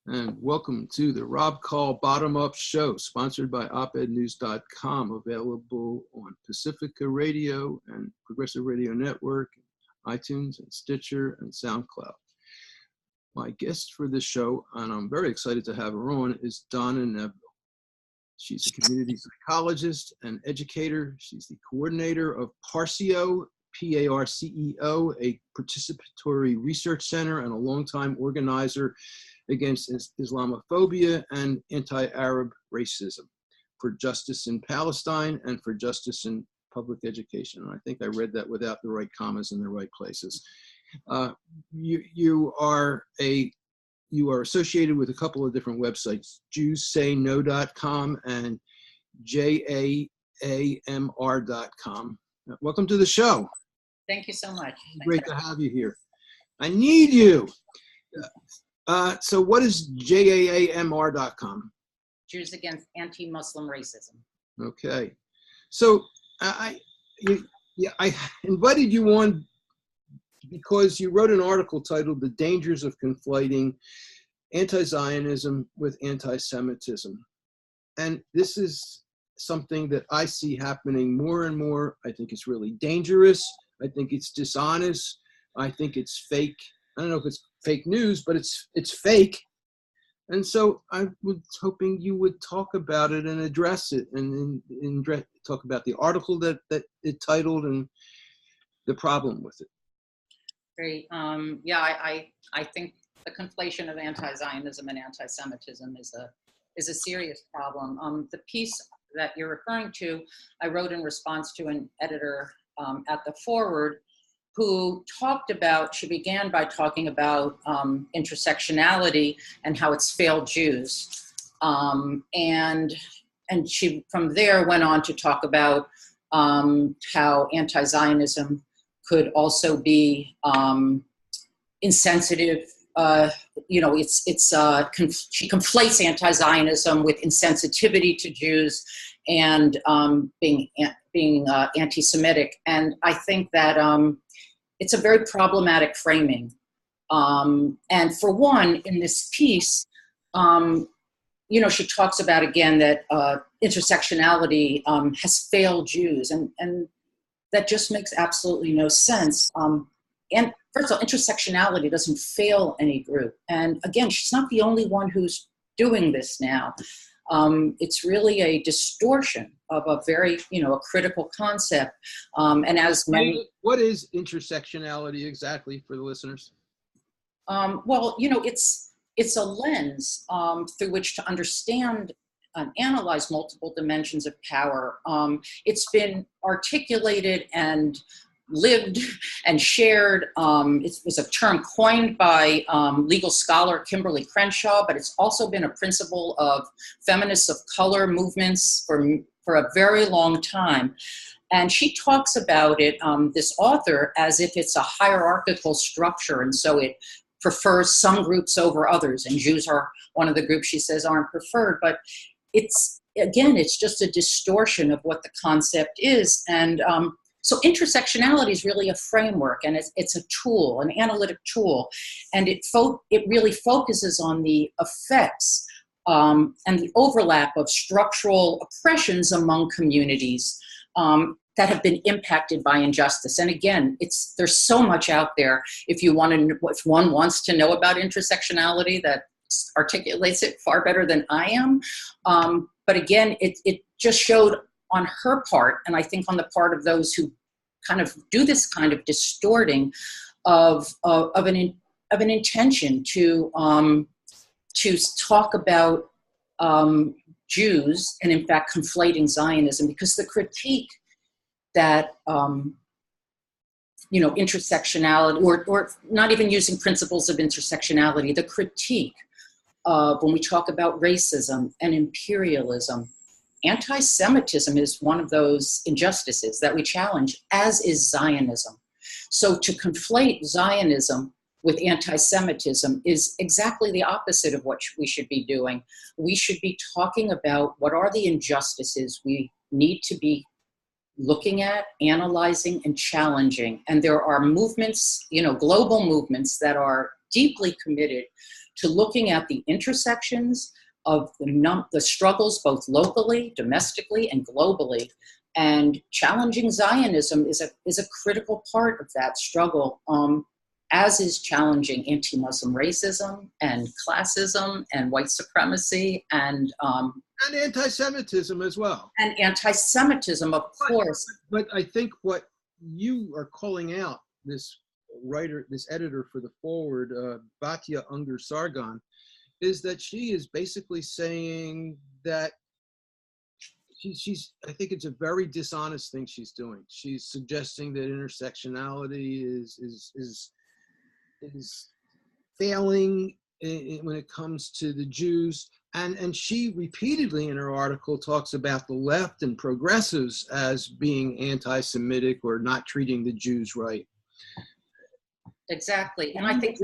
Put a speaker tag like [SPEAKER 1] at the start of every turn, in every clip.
[SPEAKER 1] And welcome to the Rob Call Bottom Up Show, sponsored by opednews.com, available on Pacifica Radio and Progressive Radio Network, iTunes and Stitcher and SoundCloud. My guest for this show, and I'm very excited to have her on, is Donna Nevel. She's a community psychologist and educator. She's the coordinator of Parceo, P-A-R-C-E-O, a participatory research center and a longtime organizer against Islamophobia and anti-Arab racism, for justice in Palestine and for justice in public education. And I think I read that without the right commas in the right places. You are associated with a couple of different websites, JewsSayNo.com and JAAMR.com. Welcome to the show.
[SPEAKER 2] Thank you so much.
[SPEAKER 1] Great to have you here. I need you. So what is JAAMR.com?
[SPEAKER 2] Jews Against Anti-Muslim Racism.
[SPEAKER 1] Okay. So I invited you on because you wrote an article titled "The Dangers of Conflating Anti-Zionism with Anti-Semitism." And this is something that I see happening more and more. I think it's really dangerous. I think it's dishonest. I think it's fake. I don't know if it's fake news, but it's fake. And so I was hoping you would talk about it and address it and talk about the article that it titled and the problem with it.
[SPEAKER 2] Great. Yeah, I think the conflation of anti-Zionism and anti-Semitism is a serious problem. The piece that you're referring to, I wrote in response to an editor at the Forward who she began by talking about intersectionality and how it's failed Jews. And she from there went on to talk about how anti-Zionism could also be insensitive. She conflates anti-Zionism with insensitivity to Jews and being anti-Semitic. And I think that it's a very problematic framing. And for one, in this piece, she talks about, again, that intersectionality has failed Jews. And that just makes absolutely no sense. And first of all, intersectionality doesn't fail any group. And again, she's not the only one who's doing this now. It's really a distortion of a very, a critical concept. And as many...
[SPEAKER 1] What is intersectionality exactly for the listeners?
[SPEAKER 2] Well, it's a lens through which to understand and analyze multiple dimensions of power. It's been articulated and lived and shared. It was a term coined by legal scholar Kimberly Crenshaw, but it's also been a principle of feminists of color movements for a very long time. And she talks about it, this author, as if it's a hierarchical structure, and so it prefers some groups over others, and Jews are one of the groups she says aren't preferred. But it's just a distortion of what the concept is. And so intersectionality is really a framework, and it's a tool, an analytic tool, and it really focuses on the effects and the overlap of structural oppressions among communities that have been impacted by injustice. And again, there's so much out there. If one wants to know about intersectionality, that articulates it far better than I am. But again, it just showed on her part, and I think on the part of those who kind of do this kind of distorting of an intention to talk about Jews and in fact conflating Zionism, because the critique that intersectionality, or not even using principles of intersectionality, the critique of when we talk about racism and imperialism, anti-Semitism is one of those injustices that we challenge, as is Zionism. So to conflate Zionism with anti-Semitism is exactly the opposite of what we should be doing. We should be talking about what are the injustices we need to be looking at, analyzing, and challenging. And there are movements, global movements that are deeply committed to looking at the intersections of the struggles both locally, domestically, and globally. And challenging Zionism is a critical part of that struggle, as is challenging anti-Muslim racism and classism and white supremacy and
[SPEAKER 1] anti-Semitism as well.
[SPEAKER 2] And anti-Semitism, of course.
[SPEAKER 1] But I think what you are calling out, this writer, this editor for the forward, Batya Unger Sargon, is that she is basically saying that she's, I think it's a very dishonest thing she's doing. She's suggesting that intersectionality is failing when it comes to the Jews. And she repeatedly in her article talks about the left and progressives as being anti-Semitic or not treating the Jews right.
[SPEAKER 2] Exactly. And I think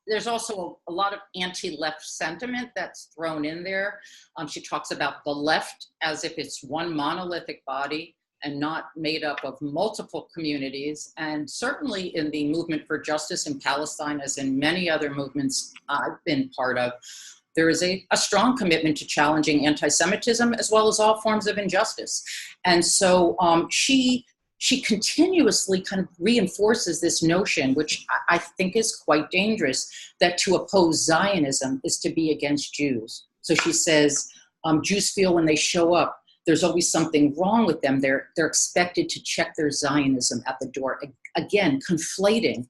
[SPEAKER 2] there's also a lot of anti-left sentiment that's thrown in there. She talks about the left as if it's one monolithic body and not made up of multiple communities. And certainly in the movement for justice in Palestine, as in many other movements I've been part of, there is a strong commitment to challenging anti-Semitism as well as all forms of injustice. And so she continuously kind of reinforces this notion, which I think is quite dangerous, that to oppose Zionism is to be against Jews. So she says, Jews feel when they show up, there's always something wrong with them. They're expected to check their Zionism at the door. Again, conflating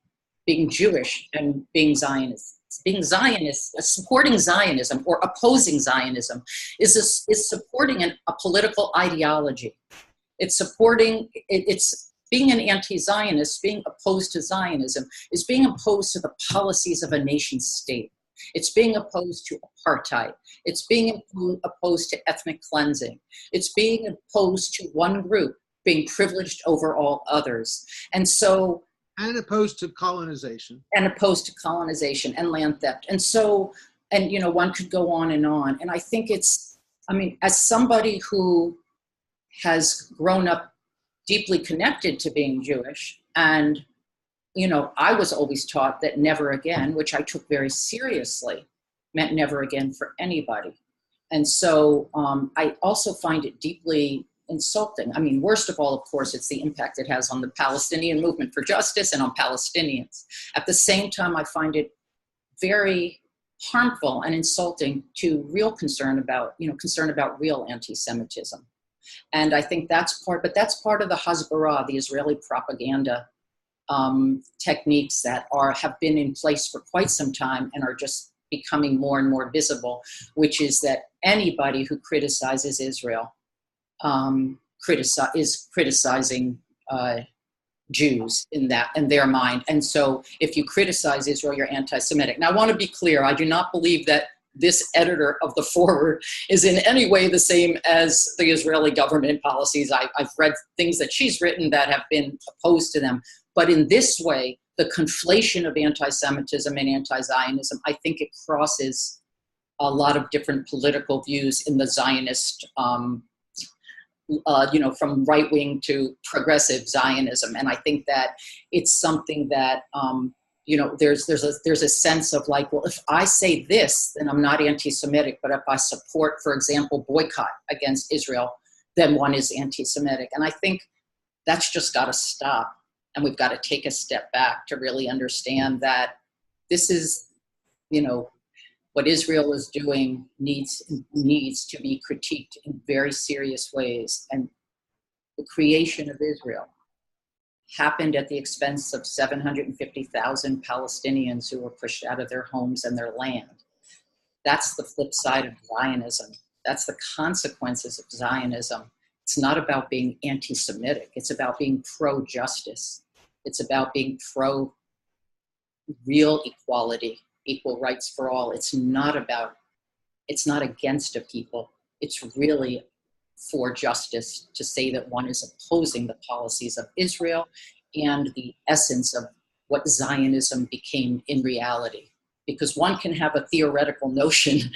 [SPEAKER 2] being Jewish and being Zionist. Being Zionist, supporting Zionism or opposing Zionism is supporting a political ideology. It's being an anti-Zionist, being opposed to Zionism, is being opposed to the policies of a nation state. It's being opposed to apartheid. It's being opposed to ethnic cleansing. It's being opposed to one group being privileged over all others. And opposed to colonization. And opposed to colonization and land theft. And so, one could go on. And I think as somebody who has grown up deeply connected to being Jewish. And, I was always taught that never again, which I took very seriously, meant never again for anybody. And so I also find it deeply insulting. Worst of all, of course, it's the impact it has on the Palestinian movement for justice and on Palestinians. At the same time, I find it very harmful and insulting to real concern about real anti-Semitism. And I think that's part of the Hasbara, the Israeli propaganda techniques that have been in place for quite some time and are just becoming more and more visible, which is that anybody who criticizes Israel is criticizing Jews in their mind. And so if you criticize Israel, you're anti-Semitic. Now, I want to be clear. I do not believe that this editor of the forward is in any way the same as the Israeli government policies. I've read things that she's written that have been opposed to them. But in this way, the conflation of anti-Semitism and anti-Zionism, I think it crosses a lot of different political views in the Zionist, from right-wing to progressive Zionism. And I think that it's something that, there's a sense of like, well, if I say this, then I'm not anti-Semitic, but if I support, for example, boycott against Israel, then one is anti-Semitic. And I think that's just got to stop. And we've got to take a step back to really understand that this is, what Israel is doing needs to be critiqued in very serious ways. And the creation of Israel happened at the expense of 750,000 Palestinians who were pushed out of their homes and their land. That's the flip side of Zionism. That's the consequences of Zionism. It's not about being anti-Semitic. It's about being pro-justice. It's about being pro-real equality, equal rights for all. It's not against a people. It's really for justice to say that one is opposing the policies of Israel and the essence of what Zionism became in reality. Because one can have a theoretical notion,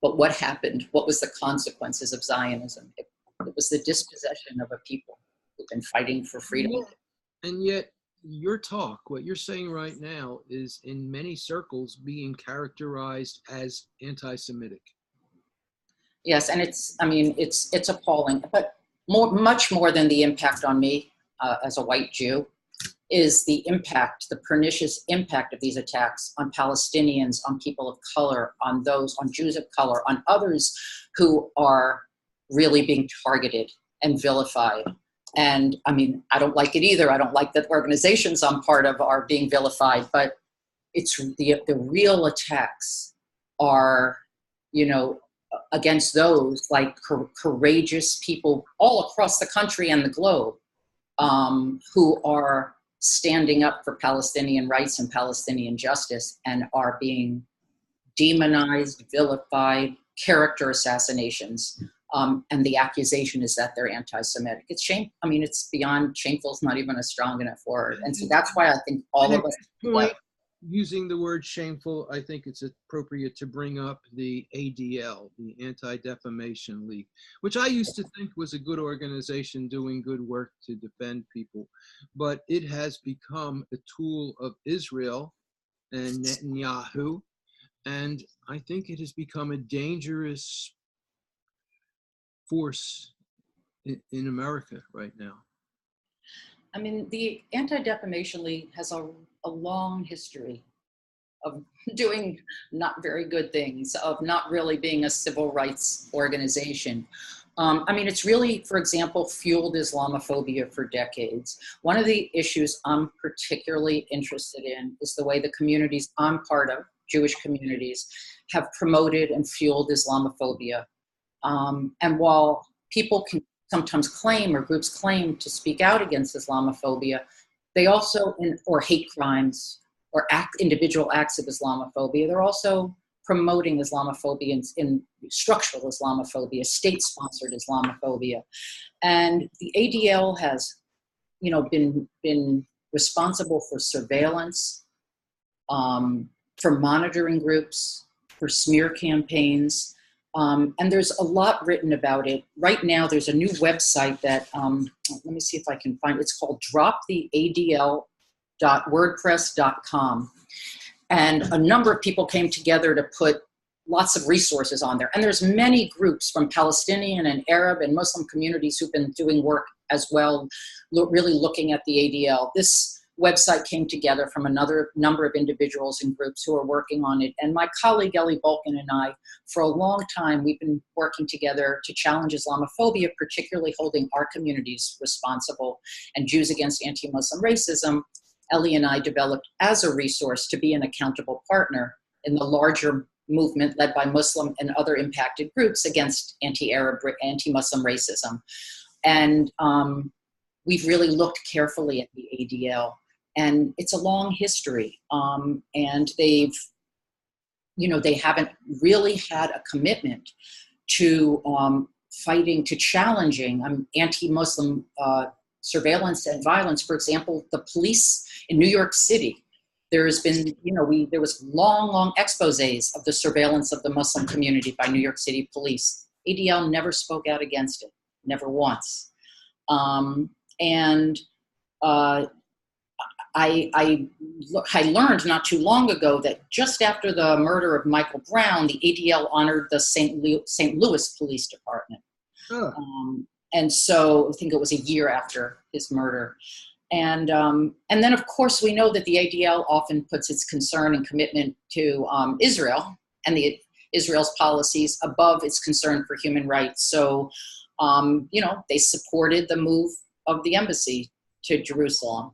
[SPEAKER 2] but what happened? What was the consequences of Zionism? It was the dispossession of a people who've been fighting for freedom.
[SPEAKER 1] And yet your talk, what you're saying right now, is in many circles being characterized as anti-Semitic.
[SPEAKER 2] Yes, and it's appalling, but much more than the impact on me as a white Jew is the impact, the pernicious impact of these attacks on Palestinians, on people of color, on Jews of color, on others who are really being targeted and vilified. And I mean, I don't like it either. I don't like that organizations I'm part of are being vilified, but it's the real attacks are, against those like courageous people all across the country and the globe who are standing up for Palestinian rights and Palestinian justice and are being demonized, vilified, character assassinations. And the accusation is that they're anti-Semitic. It's shame. I mean, it's beyond shameful. It's not even a strong enough word. And so that's why I think all of us.
[SPEAKER 1] Point, using the word shameful, I think it's appropriate to bring up the ADL, the Anti-Defamation League, which I used to think was a good organization doing good work to defend people. But it has become a tool of Israel and Netanyahu. And I think it has become a dangerous force in America right now.
[SPEAKER 2] I mean, the Anti-Defamation League has a long history of doing not very good things, of not really being a civil rights organization. I mean, it's really, for example, fueled Islamophobia for decades. One of the issues I'm particularly interested in is the way the communities I'm part of, Jewish communities, have promoted and fueled Islamophobia. And while people can sometimes claim, or groups claim, to speak out against Islamophobia, they also, or hate crimes, or individual acts of Islamophobia, they're also promoting Islamophobia in structural Islamophobia, state-sponsored Islamophobia. And the ADL has, been responsible for surveillance, for monitoring groups, for smear campaigns, and there's a lot written about it. Right now, there's a new website that, let me see if I can find it. It's called droptheadl.wordpress.com. And a number of people came together to put lots of resources on there. And there's many groups from Palestinian and Arab and Muslim communities who've been doing work as well, really looking at the ADL. This website came together from another number of individuals and groups who are working on it. And my colleague Ellie Balkin and I, for a long time, we've been working together to challenge Islamophobia, particularly holding our communities responsible, and Jews against anti-Muslim racism. Ellie and I developed as a resource to be an accountable partner in the larger movement led by Muslim and other impacted groups against anti-Arab, anti-Muslim racism. And we've really looked carefully at the ADL. And it's a long history, and they haven't really had a commitment to fighting, to challenging anti-Muslim surveillance and violence. For example, the police in New York City, there has been, there was long exposés of the surveillance of the Muslim community by New York City police. ADL never spoke out against it, never once. I learned not too long ago that just after the murder of Michael Brown, the ADL honored the St. Louis Police Department. Oh. And so I think it was a year after his murder. And then, of course, we know that the ADL often puts its concern and commitment to Israel and Israel's policies above its concern for human rights. So, they supported the move of the embassy to Jerusalem.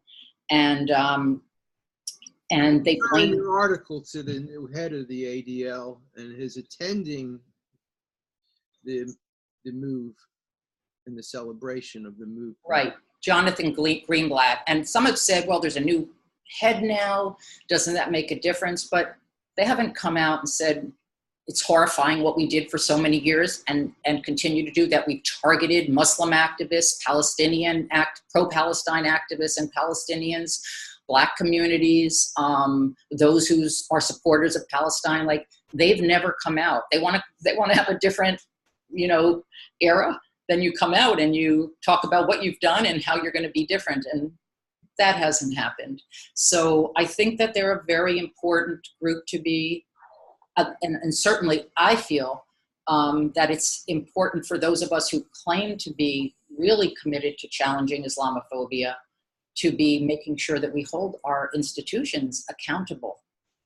[SPEAKER 2] And they
[SPEAKER 1] blamed an article to the new head of the ADL and his attending the move and the celebration of the move.
[SPEAKER 2] Right, Jonathan Greenblatt. And some have said, well, there's a new head now. Doesn't that make a difference? But they haven't come out and said it's horrifying what we did for so many years and continue to do that. We've targeted Muslim activists, pro-Palestine activists and Palestinians, Black communities, those who are supporters of Palestine. Like, they've never come out. They want to have a different, era. Then you come out and you talk about what you've done and how you're going to be different. And that hasn't happened. So I think that they're a very important group to be, and certainly I feel that it's important for those of us who claim to be really committed to challenging Islamophobia to be making sure that we hold our institutions accountable.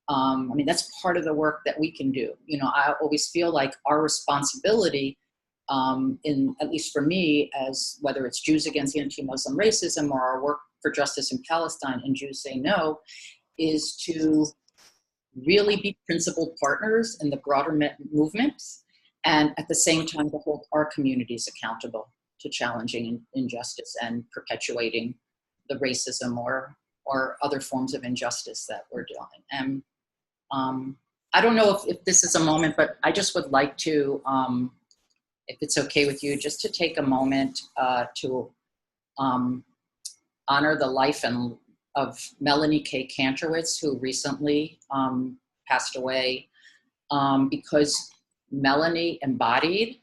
[SPEAKER 2] I mean, that's part of the work that we can do. You know, I always feel like our responsibility, at least for me, as whether it's Jews Against Anti-Muslim Racism or our work for justice in Palestine and Jews Say No, is to really be principled partners in the broader movement, and at the same time to hold our communities accountable to challenging injustice and perpetuating the racism or other forms of injustice that we're doing. And I don't know if this is a moment, but I just would like to, if it's okay with you, just to take a moment to honor the life of Melanie K. Kantrowitz, who recently passed away, because Melanie embodied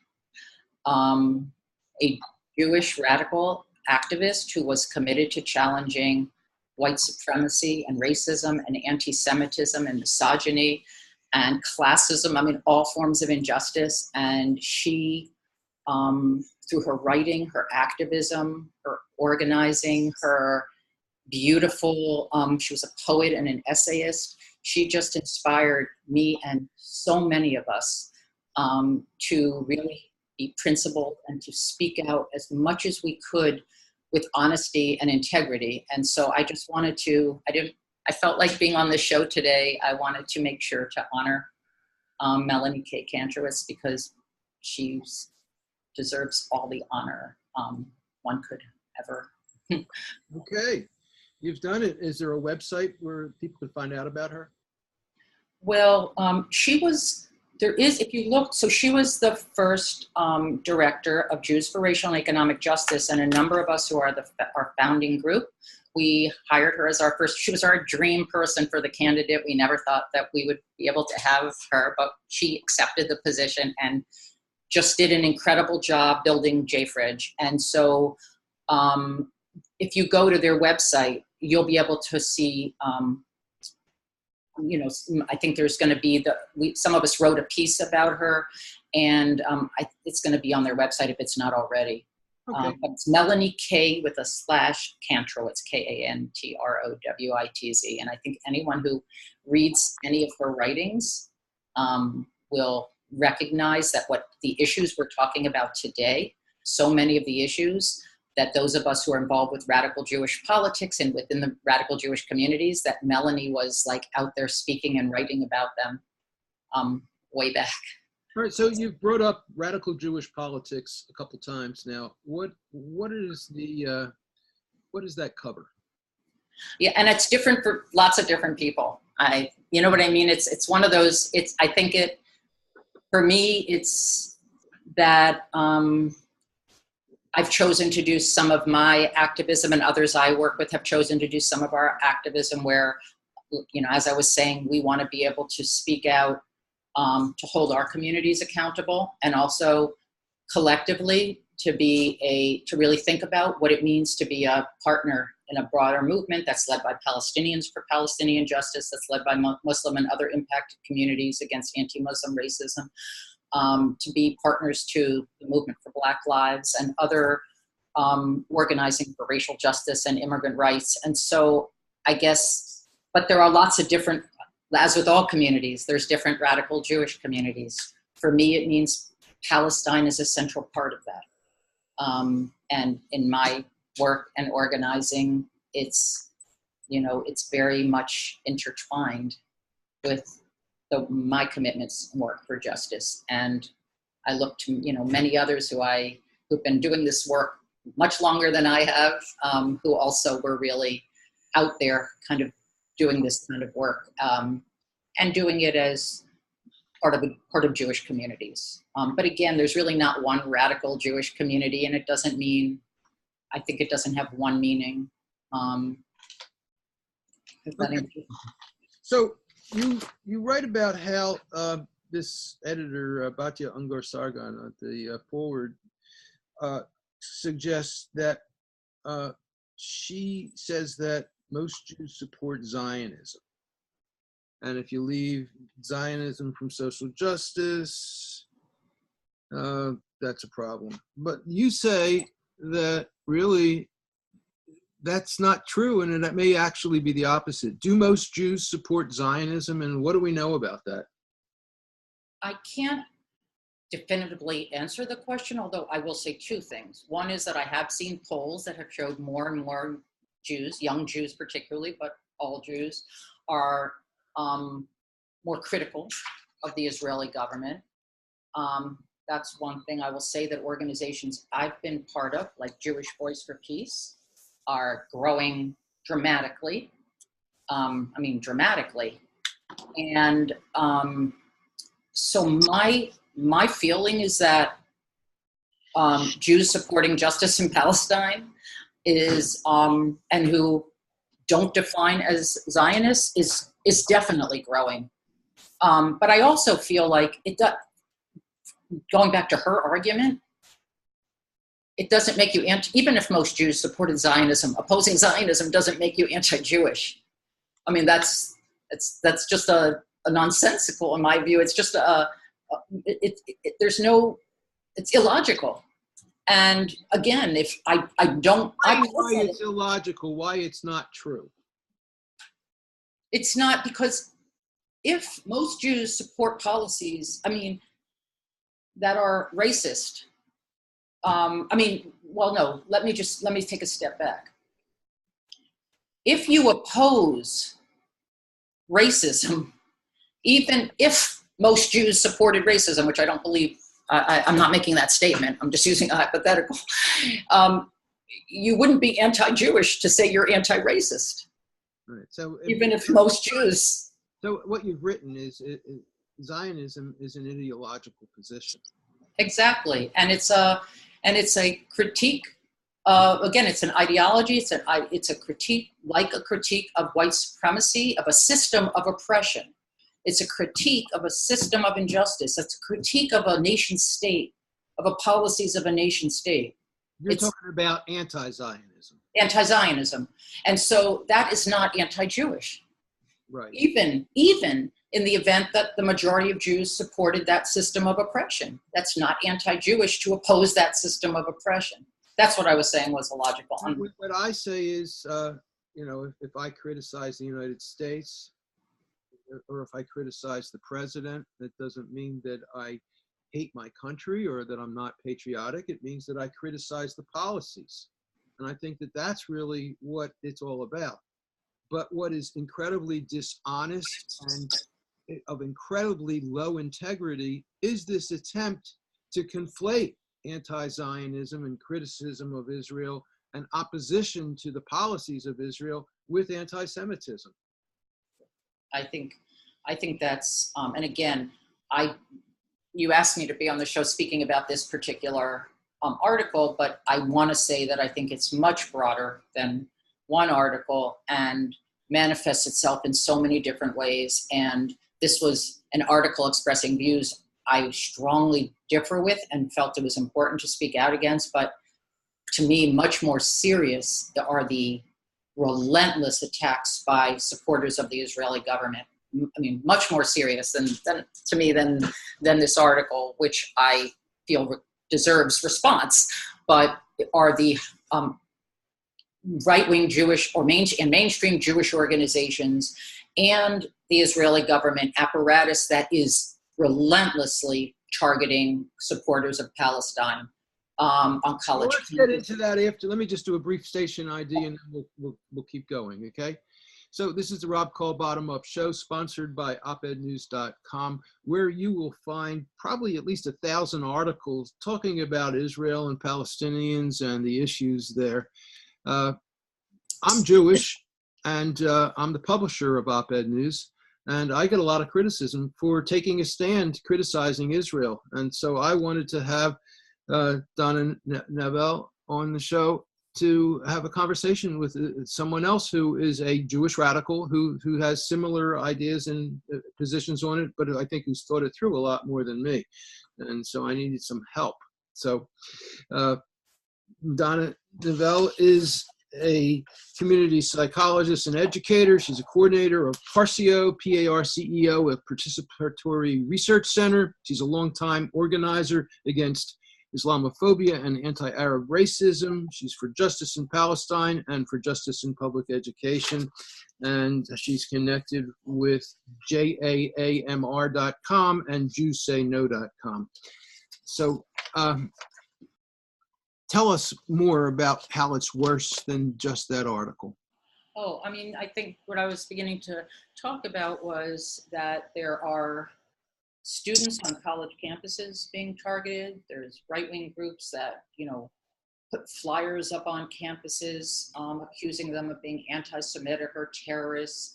[SPEAKER 2] a Jewish radical activist who was committed to challenging white supremacy and racism and anti-Semitism and misogyny and classism, I mean, all forms of injustice. And she, through her writing, her activism, her organizing, her beautiful, she was a poet and an essayist. She just inspired me and so many of us to really be principled and to speak out as much as we could with honesty and integrity. And so I just wanted to, I felt like being on the show today, I wanted to make sure to honor Melanie K. Kantrowitz, because she deserves all the honor one could ever.
[SPEAKER 1] Okay, you've done it. Is there a website where people can find out about her?
[SPEAKER 2] Well, if you look, so she was the first director of Jews for Racial and Economic Justice, and a number of us who are our founding group, we hired her as she was our dream person for the candidate. We never thought that we would be able to have her, but she accepted the position and just did an incredible job building JFRIJ. And so if you go to their website, you'll be able to see, you know, I think there's going to be some of us wrote a piece about her, and it's going to be on their website if it's not already.
[SPEAKER 1] Okay.
[SPEAKER 2] But it's Melanie K with a / Kantrowitz, Kantrowitz. And I think anyone who reads any of her writings will recognize that what the issues we're talking about today, so many of the issues that those of us who are involved with radical Jewish politics and within the radical Jewish communities, that Melanie was like out there speaking and writing about them way back.
[SPEAKER 1] All right, so you've brought up radical Jewish politics a couple times now. What does that cover?
[SPEAKER 2] Yeah, and it's different for lots of different people. You know what I mean? It's one of those. I think for me, it's that. I've chosen to do some of my activism, and others I work with have chosen to do some of our activism where, you know, as I was saying, we want to be able to speak out, to hold our communities accountable, and also collectively to really think about what it means to be a partner in a broader movement that's led by Palestinians for Palestinian justice, that's led by Muslim and other impacted communities against anti-Muslim racism. To be partners to the movement for Black Lives and other organizing for racial justice and immigrant rights. And so I guess, but there are lots of different, as with all communities, there's different radical Jewish communities. For me, it means Palestine is a central part of that. And in my work and organizing, it's very much intertwined with my commitments and work for justice. And I look to, many others who've been doing this work much longer than I have, who also were really out there kind of doing this kind of work, and doing it as part of Jewish communities. But again, there's really not one radical Jewish community, and I think it doesn't have one meaning.
[SPEAKER 1] So you write about how this editor, Batya Ungar-Sargon, at the forward, suggests that she says that most Jews support Zionism. And if you leave Zionism from social justice, that's a problem. But you say that really that's not true, and that may actually be the opposite. Do most Jews support Zionism, and what do we know about that?
[SPEAKER 2] I can't definitively answer the question, although I will say two things. One is that I have seen polls that have showed more and more Jews, young Jews particularly, but all Jews, are more critical of the Israeli government. That's one thing. I will say that organizations I've been part of, like Jewish Voice for Peace, are growing dramatically. Dramatically. And so my feeling is that Jews supporting justice in Palestine is, and who don't define as Zionists, is definitely growing. But I also feel like going back to her argument, it doesn't make you even if most Jews supported Zionism, opposing Zionism doesn't make you anti-Jewish. I mean, that's just a nonsensical, in my view. It's just it's illogical. And again, if I don't,
[SPEAKER 1] why it's illogical, why it's not true.
[SPEAKER 2] It's not, because if most Jews support policies, that are racist, no, let me take a step back. If you oppose racism, even if most Jews supported racism, which I don't believe, I'm not making that statement, I'm just using a hypothetical, you wouldn't be anti-Jewish to say you're anti-racist.
[SPEAKER 1] Right. So
[SPEAKER 2] even if most Jews.
[SPEAKER 1] So what you've written is Zionism is an ideological position.
[SPEAKER 2] Exactly, and it's a critique. Again, it's an ideology. It's a critique, like a critique of white supremacy, of a system of oppression. It's a critique of a system of injustice. It's a critique of a nation state, of the policies of a nation state.
[SPEAKER 1] You're talking about anti-Zionism.
[SPEAKER 2] Anti-Zionism, and so that is not anti-Jewish.
[SPEAKER 1] Right.
[SPEAKER 2] Even in the event that the majority of Jews supported that system of oppression, that's not anti-Jewish to oppose that system of oppression. That's what I was saying was illogical.
[SPEAKER 1] What I say is, if I criticize the United States, or if I criticize the president, that doesn't mean that I hate my country or that I'm not patriotic. It means that I criticize the policies. And I think that that's really what it's all about. But what is incredibly dishonest and of incredibly low integrity is this attempt to conflate anti-Zionism and criticism of Israel and opposition to the policies of Israel with anti-Semitism.
[SPEAKER 2] I think that's, and again, you asked me to be on the show speaking about this particular article, but I want to say that I think it's much broader than one article and manifests itself in so many different ways. And this was an article expressing views I strongly differ with and felt it was important to speak out against. But to me, much more serious are the relentless attacks by supporters of the Israeli government. Much more serious than this article, which I feel deserves response, but are the right-wing Jewish or mainstream Jewish organizations and the Israeli government apparatus that is relentlessly targeting supporters of Palestine on college.
[SPEAKER 1] Well, let's get into that after. Let me just do a brief station ID and then we'll keep going, okay? So this is the Rob Call Bottom Up Show, sponsored by opednews.com, where you will find probably at least 1,000 articles talking about Israel and Palestinians and the issues there. I'm Jewish, and I'm the publisher of Op-Ed News, and I get a lot of criticism for taking a stand criticizing Israel. And so I wanted to have Donna Nevel on the show to have a conversation with someone else who is a Jewish radical who has similar ideas and positions on it, but I think who's thought it through a lot more than me. And so I needed some help. So Donna Nevel is a community psychologist and educator. She's a coordinator of PARCEO, P-A-R-C-E-O, a participatory research center. She's a longtime organizer against Islamophobia and anti-Arab racism. She's for justice in Palestine and for justice in public education. And she's connected with JAAMR.com and JewsSayNo.com. So tell us more about how it's worse than just that article.
[SPEAKER 2] Oh, I mean, I think what I was beginning to talk about was that there are students on college campuses being targeted. There's right-wing groups that, put flyers up on campuses, accusing them of being anti-Semitic or terrorists.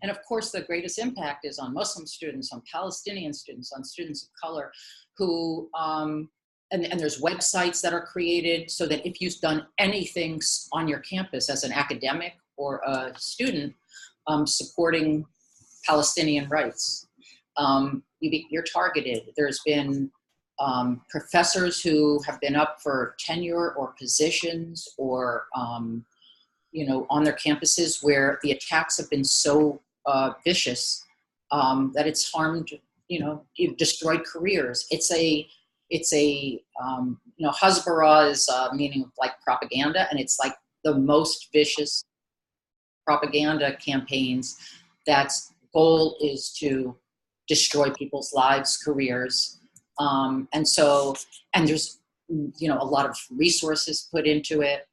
[SPEAKER 2] And of course, the greatest impact is on Muslim students, on Palestinian students, on students of color who, and there's websites that are created so that if you've done anything on your campus as an academic or a student supporting Palestinian rights, you're targeted. There's been professors who have been up for tenure or positions or, on their campuses where the attacks have been so vicious that it's harmed, you've destroyed careers. It's a Hasbara is meaning like propaganda, and it's like the most vicious propaganda campaigns that's goal is to destroy people's lives, careers. And there's, a lot of resources put into it.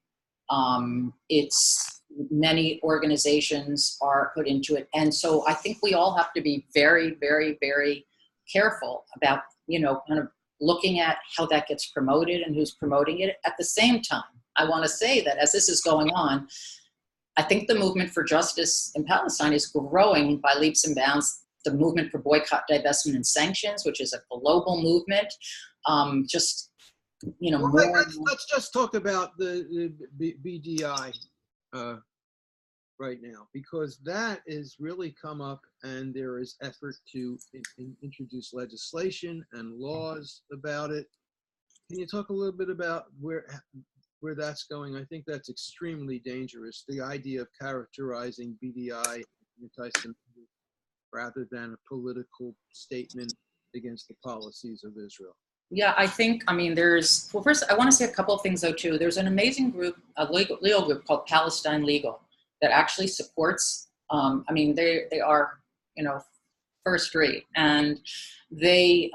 [SPEAKER 2] It's many organizations are put into it. And so I think we all have to be very, very, very careful about, kind of looking at how that gets promoted and who's promoting it. At the same time, I want to say that as this is going on, I think the movement for justice in Palestine is growing by leaps and bounds. The movement for boycott, divestment, and sanctions, which is a global movement,
[SPEAKER 1] Well, let's just talk about the BDI right now, because that is really come up, and there is effort to introduce legislation and laws about it. Can you talk a little bit about where that's going? I think that's extremely dangerous, the idea of characterizing BDI anti-Semitism rather than a political statement against the policies of Israel.
[SPEAKER 2] Yeah, first, I want to say a couple of things, though, too. There's an amazing group, a legal group called Palestine Legal that actually supports, they are, first rate. And they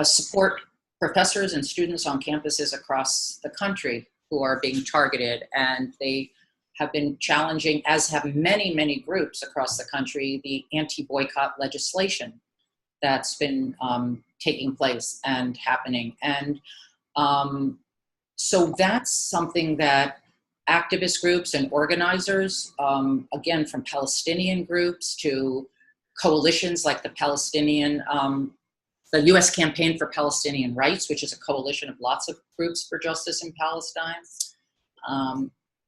[SPEAKER 2] support professors and students on campuses across the country who are being targeted. And they have been challenging, as have many, many groups across the country, the anti-boycott legislation that's been taking place and happening. And so that's something that activist groups and organizers, again, from Palestinian groups to coalitions like the U.S. Campaign for Palestinian Rights, which is a coalition of lots of groups for justice in Palestine.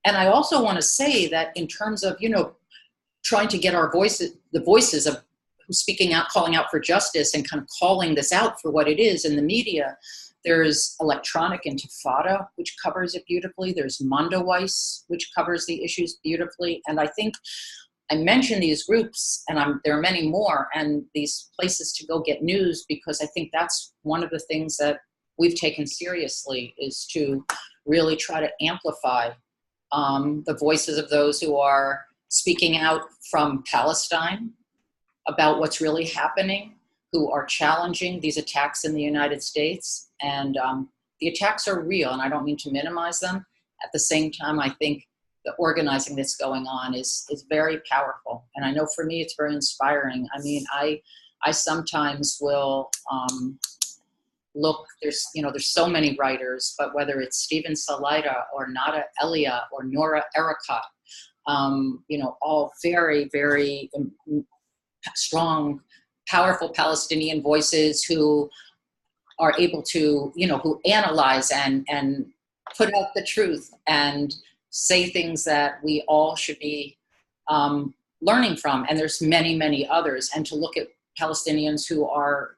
[SPEAKER 2] And I also want to say that in terms of, trying to get our voices, the voices of who's speaking out, calling out for justice and kind of calling this out for what it is in the media, there's Electronic Intifada, which covers it beautifully. There's Mondoweiss, which covers the issues beautifully. And I think I mention these groups, and there are many more, and these places to go get news, because I think that's one of the things that we've taken seriously, is to really try to amplify the voices of those who are speaking out from Palestine about what's really happening, who are challenging these attacks in the United States. And the attacks are real, and I don't mean to minimize them. At the same time, I think the organizing that's going on is very powerful. And I know for me, it's very inspiring. I mean, I sometimes will look, there's so many writers, but whether it's Stephen Salaita or Nada Elia or Nora Erekat, all very, very strong, powerful Palestinian voices who are able to, who analyze and put out the truth and say things that we all should be learning from. And there's many, many others. And to look at Palestinians who are,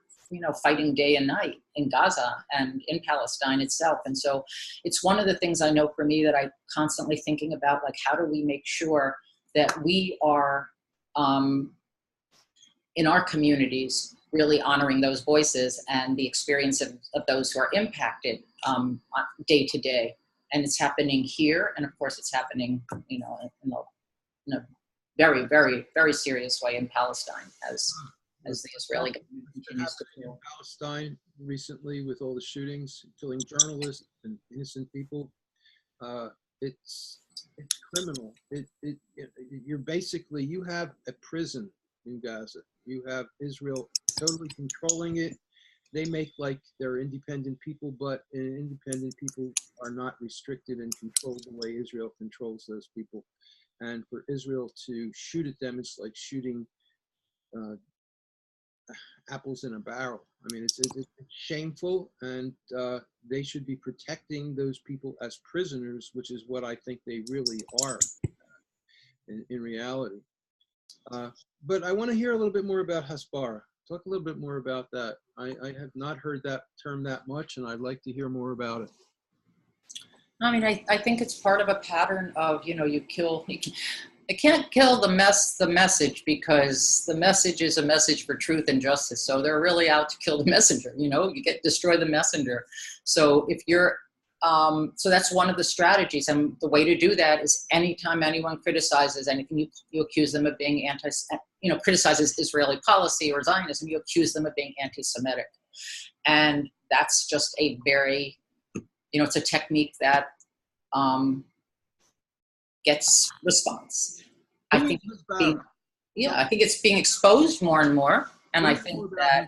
[SPEAKER 2] fighting day and night in Gaza and in Palestine itself. And so it's one of the things I know for me that I'm constantly thinking about, like, how do we make sure that we are in our communities really honoring those voices and the experience of those who are impacted day to day. And it's happening here, and of course it's happening, in a very, very, very serious way in Palestine as the Israeli government continues to feel.
[SPEAKER 1] Palestine recently, with all the shootings, killing journalists and innocent people, it's criminal. You have a prison in Gaza. You have Israel totally controlling it. They make like they're independent people, but independent people are not restricted and controlled the way Israel controls those people. And for Israel to shoot at them, it's like shooting apples in a barrel. I mean, it's shameful, and they should be protecting those people as prisoners, which is what I think they really are in reality. But I want to hear a little bit more about Hasbara. Talk a little bit more about that. I have not heard that term that much, and I'd like to hear more about it.
[SPEAKER 2] I mean, I think it's part of a pattern of, you can't kill the message, because the message is a message for truth and justice. So they're really out to kill the messenger, destroy the messenger. So if you're, so that's one of the strategies. And the way to do that is anytime anyone criticizes anything, you accuse them of being criticizes Israeli policy or Zionism, you accuse them of being anti-Semitic. And that's just a very, it's a technique that gets response. I think it's being exposed more and more. And I think that,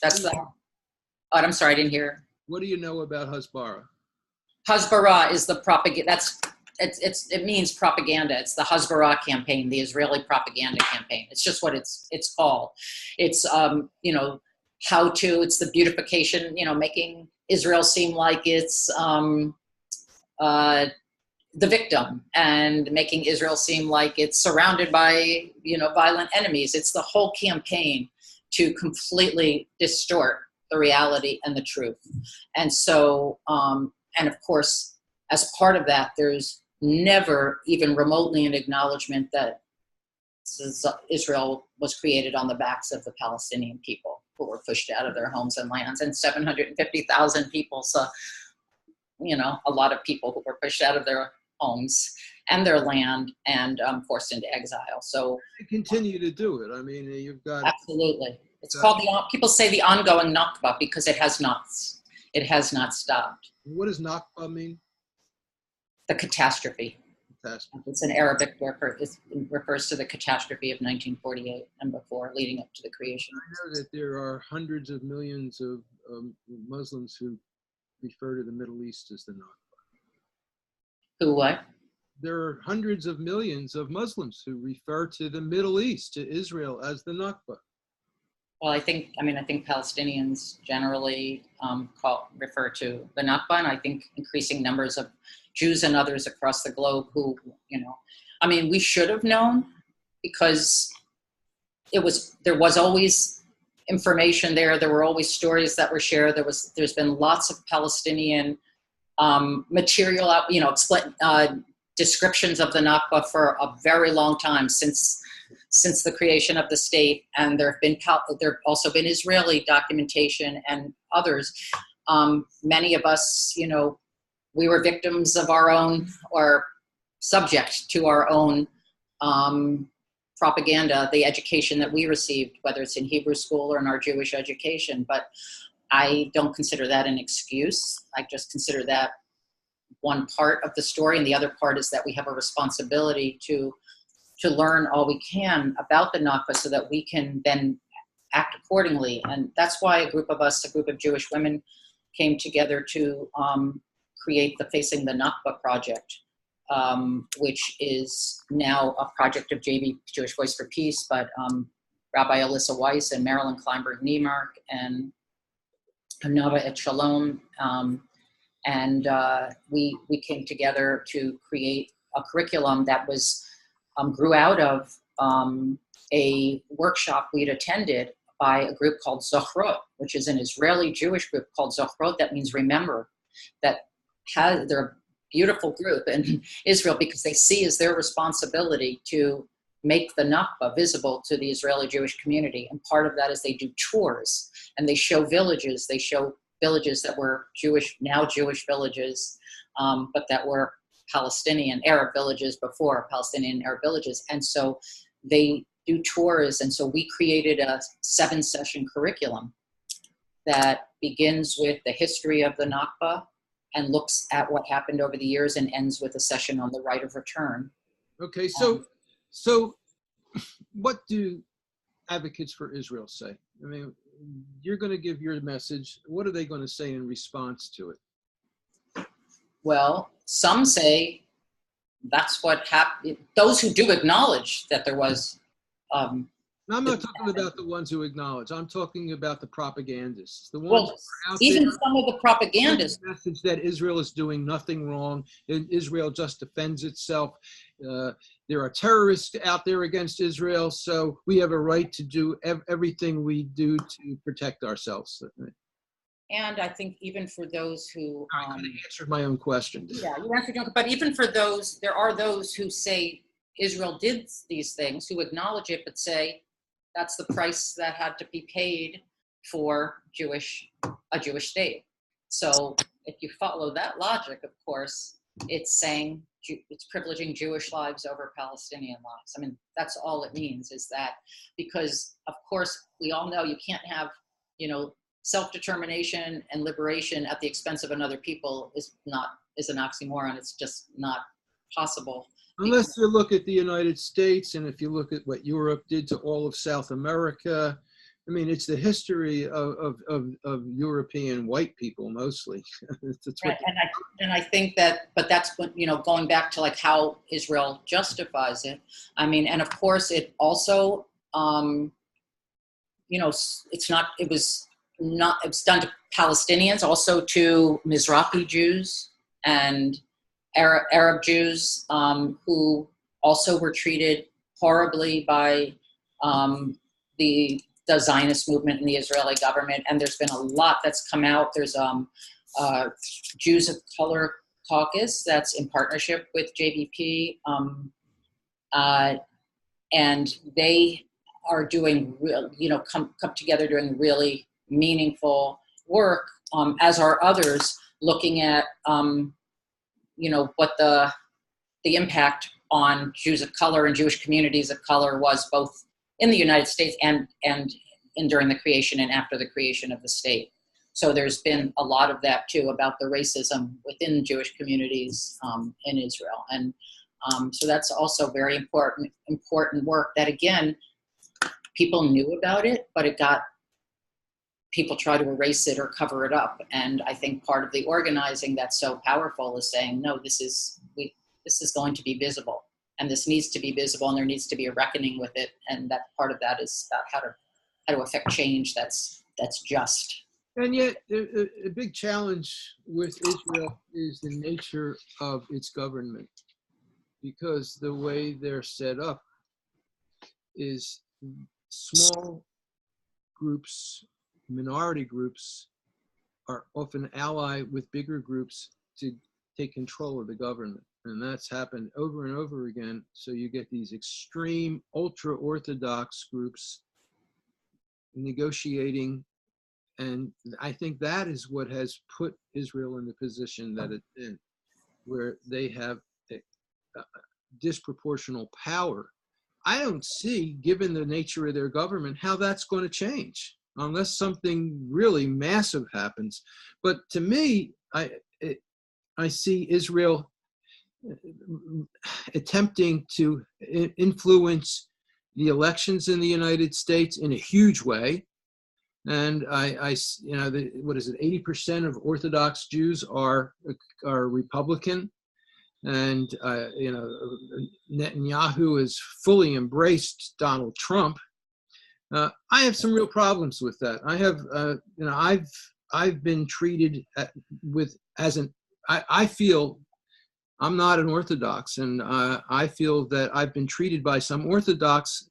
[SPEAKER 2] that's the, I'm sorry, I didn't hear.
[SPEAKER 1] What do you know about Hasbara?
[SPEAKER 2] Hasbara is the propaganda. It means propaganda. It's the Hasbara campaign, the Israeli propaganda campaign. It's just what it's called. It's it's the beautification, making Israel seem like it's the victim, and making Israel seem like it's surrounded by violent enemies. It's the whole campaign to completely distort the reality and the truth. And so, and of course, as part of that, there's never even remotely an acknowledgement that Israel was created on the backs of the Palestinian people who were pushed out of their homes and lands, and 750,000 people. So, a lot of people who were pushed out of their homes and their land and forced into exile. So
[SPEAKER 1] they continue to do it. I mean, you've got
[SPEAKER 2] absolutely. It's called people say the ongoing Nakba, because it has not stopped.
[SPEAKER 1] What does Nakba mean?
[SPEAKER 2] The catastrophe. It's an Arabic word. It refers to the catastrophe of 1948 and before, leading up to the creation.
[SPEAKER 1] I know that there are hundreds of millions of Muslims who refer to the Middle East as the Nakba.
[SPEAKER 2] Who what?
[SPEAKER 1] There are hundreds of millions of Muslims who refer to the Middle East, to Israel, as the Nakba.
[SPEAKER 2] Well, I think Palestinians generally refer to the Nakba, and I think increasing numbers of Jews and others across the globe who, we should have known, because there was always information there. There were always stories that were shared. There's been lots of Palestinian material out, descriptions of the Nakba for a very long time, since the creation of the state. And there have also been Israeli documentation and others. Many of us, we were victims of our own, or subject to our own propaganda, the education that we received, whether it's in Hebrew school or in our Jewish education. But I don't consider that an excuse. I just consider that one part of the story, and the other part is that we have a responsibility to learn all we can about the Nakba, so that we can then act accordingly. And that's why a group of Jewish women, came together to create the Facing the Nakba project, which is now a project of JV, Jewish Voice for Peace, but Rabbi Alyssa Weiss and Marilyn Kleinberg-Niemark and Nova et Shalom. And we came together to create a curriculum that grew out of a workshop we'd attended by a group called Zochrot, which is an Israeli Jewish group called Zochrot. That means remember. They're a beautiful group in Israel because they see as their responsibility to make the Nakba visible to the Israeli Jewish community. And part of that is they do tours and they show villages. They show villages that were Jewish, now Jewish villages, but that were Palestinian Arab villages before, Palestinian Arab villages. And so they do tours. And so we created a 7-session curriculum that begins with the history of the Nakba and looks at what happened over the years and ends with a session on the right of return.
[SPEAKER 1] Okay, so what do advocates for Israel say? I mean, you're going to give your message. What are they going to say in response to it?
[SPEAKER 2] Well, some say that's what happened. Those who do acknowledge that there was.
[SPEAKER 1] I'm not talking about the ones who acknowledge. I'm talking about the propagandists. The ones
[SPEAKER 2] Well,
[SPEAKER 1] who are out
[SPEAKER 2] even
[SPEAKER 1] there,
[SPEAKER 2] some of the propagandists.
[SPEAKER 1] the message that Israel is doing nothing wrong. Israel just defends itself. There are terrorists out there against Israel, so we have a right to do everything we do to protect ourselves.
[SPEAKER 2] And I think even for those who...
[SPEAKER 1] I answered my own question.
[SPEAKER 2] Yeah, you answered your own, but even for those, there are those who say Israel did these things, who acknowledge it, but say that's the price that had to be paid for a Jewish state. So if you follow that logic, of course, it's saying it's privileging Jewish lives over Palestinian lives. I mean, that's all it means, is that because, of course, we all know you can't have, self-determination and liberation at the expense of another people is an oxymoron. It's just not possible.
[SPEAKER 1] Unless you look at the United States, and if you look at what Europe did to all of South America, I mean, it's the history of European white people mostly.
[SPEAKER 2] Right. And I think that, but that's what, going back to like how Israel justifies it. I mean, and of course it also, it was done to Palestinians, also to Mizrahi Jews and Arab Jews who also were treated horribly by the Zionist movement and the Israeli government. And there's been a lot that's come out. There's Jews of Color Caucus that's in partnership with JVP. And they are doing come together doing really meaningful work, as are others, looking at what the impact on Jews of color and Jewish communities of color was, both in the United States and during the creation and after the creation of the state. So there's been a lot of that too, about the racism within Jewish communities in Israel. And so that's also very important work that, again, people knew about it, but people try to erase it or cover it up. And I think part of the organizing that's so powerful is saying, no, this is going to be visible, and this needs to be visible, and there needs to be a reckoning with it. And that part of that is about how to affect change that's just.
[SPEAKER 1] And yet, a big challenge with Israel is the nature of its government, because the way they're set up is small groups, minority groups, are often allied with bigger groups to take control of the government. And that's happened over and over again. So you get these extreme, ultra-Orthodox groups negotiating. And I think that is what has put Israel in the position that it's in, where they have a disproportional power. I don't see, given the nature of their government, how that's going to change unless something really massive happens. But to me, I see Israel attempting to influence the elections in the United States in a huge way. And what is it? 80% of Orthodox Jews are Republican, and Netanyahu has fully embraced Donald Trump. I have some real problems with that. I've been treated I feel I'm not an Orthodox, and I feel that I've been treated by some Orthodox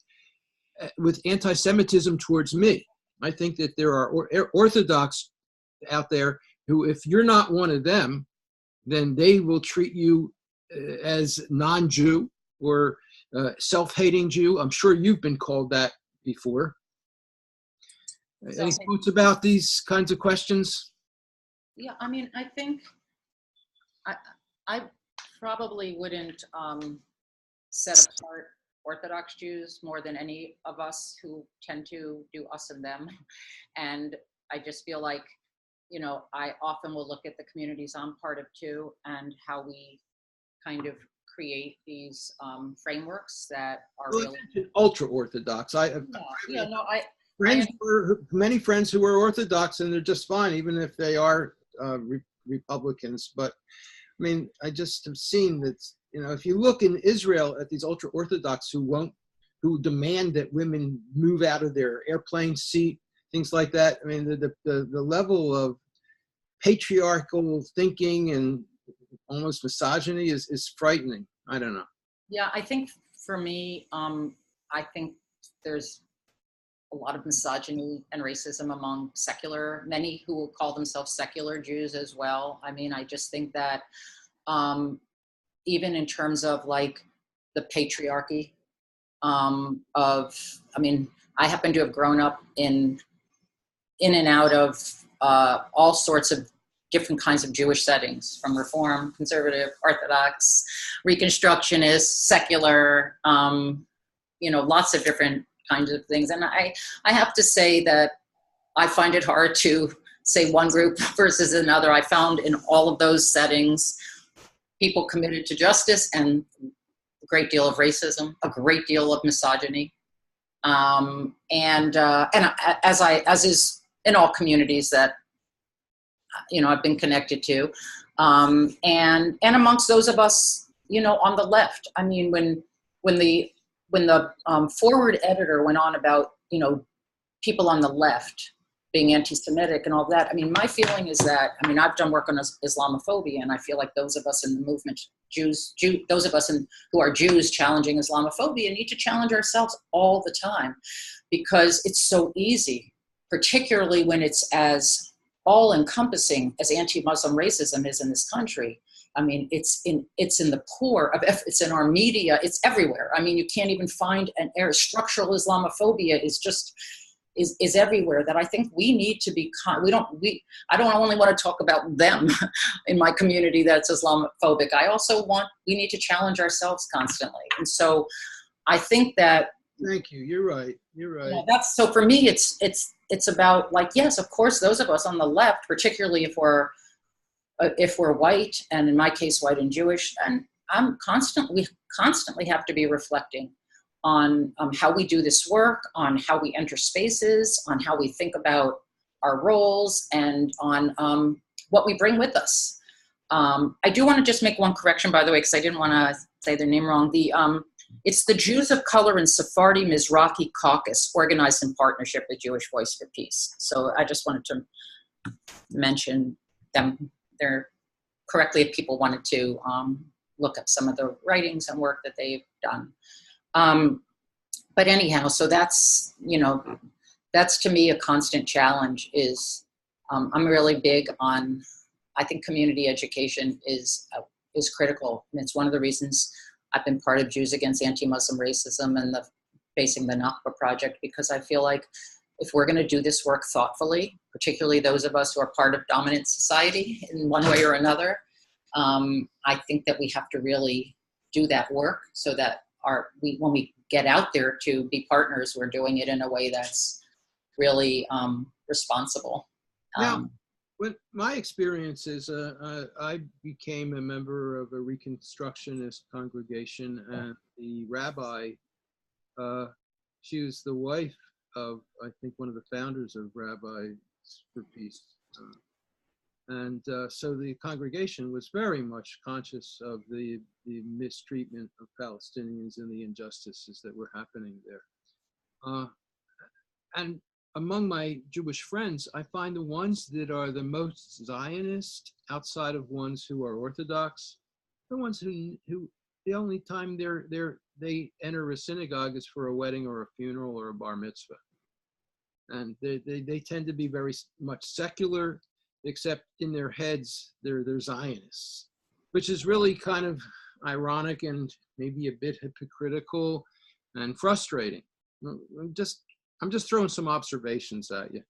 [SPEAKER 1] with anti-Semitism towards me. I think that there are Orthodox out there who, if you're not one of them, then they will treat you as non-Jew or self-hating Jew. I'm sure you've been called that before. Any thoughts about these kinds of questions?
[SPEAKER 2] Yeah, I mean, I think I probably wouldn't set apart Orthodox Jews more than any of us who tend to do us and them. And I just feel like, you know, I often will look at the communities I'm part of too, and how we kind of create these frameworks that are really
[SPEAKER 1] ultra Orthodox. Many friends who are Orthodox, and they're just fine, even if they are Republicans. But I mean, I just have seen that, you know, if you look in Israel at these ultra Orthodox who demand that women move out of their airplane seat, things like that. I mean, the level of patriarchal thinking and almost misogyny is frightening. I don't know.
[SPEAKER 2] Yeah, I think for me, I think there's a lot of misogyny and racism among many who will call themselves secular Jews as well. I mean, I just think that even in terms of like the patriarchy I mean, I happen to have grown up in and out of all sorts of different kinds of Jewish settings, from Reform, Conservative, Orthodox, Reconstructionist, secular, you know, lots of different kinds of things. And I have to say that I find it hard to say one group versus another. I found in all of those settings, people committed to justice and a great deal of racism, a great deal of misogyny. And as is in all communities that, you know, I've been connected to, and amongst those of us, you know, on the left. I mean, when the forward editor went on about, you know, people on the left being anti-Semitic and all that, I mean, my feeling is that, I mean, I've done work on Islamophobia, and I feel like those of us in the movement, those of us who are Jews challenging Islamophobia, need to challenge ourselves all the time, because it's so easy, particularly when it's as all-encompassing as anti-Muslim racism is in this country. I mean, it's in the core of, it's in our media, it's everywhere. I mean, you can't even find an area. Structural Islamophobia is everywhere. That I think we need to be. I don't only want to talk about them in my community that's Islamophobic. We need to challenge ourselves constantly. And so, I think that.
[SPEAKER 1] Thank you. You're right. You're right.
[SPEAKER 2] Yeah, so for me, it's about, like, yes, of course, those of us on the left, particularly if we're white, and in my case, white and Jewish, and we constantly have to be reflecting on how we do this work, on how we enter spaces, on how we think about our roles, and on what we bring with us. I do want to just make one correction, by the way, because I didn't want to say their name wrong. It's the Jews of Color in Sephardi Mizrahi Caucus, organized in partnership with Jewish Voice for Peace. So I just wanted to mention them there correctly if people wanted to look up some of the writings and work that they've done. But anyhow, so that's, you know, that's to me a constant challenge. Is I'm really big on, I think community education is critical. And it's one of the reasons I've been part of Jews Against Anti-Muslim Racism and facing the Nakba Project, because I feel like if we're going to do this work thoughtfully, particularly those of us who are part of dominant society in one way or another, I think that we have to really do that work so that when we get out there to be partners, we're doing it in a way that's really responsible.
[SPEAKER 1] Now, what my experience is, I became a member of a Reconstructionist congregation, and the rabbi, she was the wife of, I think, one of the founders of Rabbis for Peace. And so the congregation was very much conscious of the mistreatment of Palestinians and the injustices that were happening there. And among my Jewish friends, I find the ones that are the most Zionist, outside of ones who are Orthodox, the ones who the only time they enter a synagogue is for a wedding or a funeral or a bar mitzvah. and they tend to be very much secular, except in their heads they're Zionists, which is really kind of ironic and maybe a bit hypocritical and frustrating. I'm just throwing some observations at you.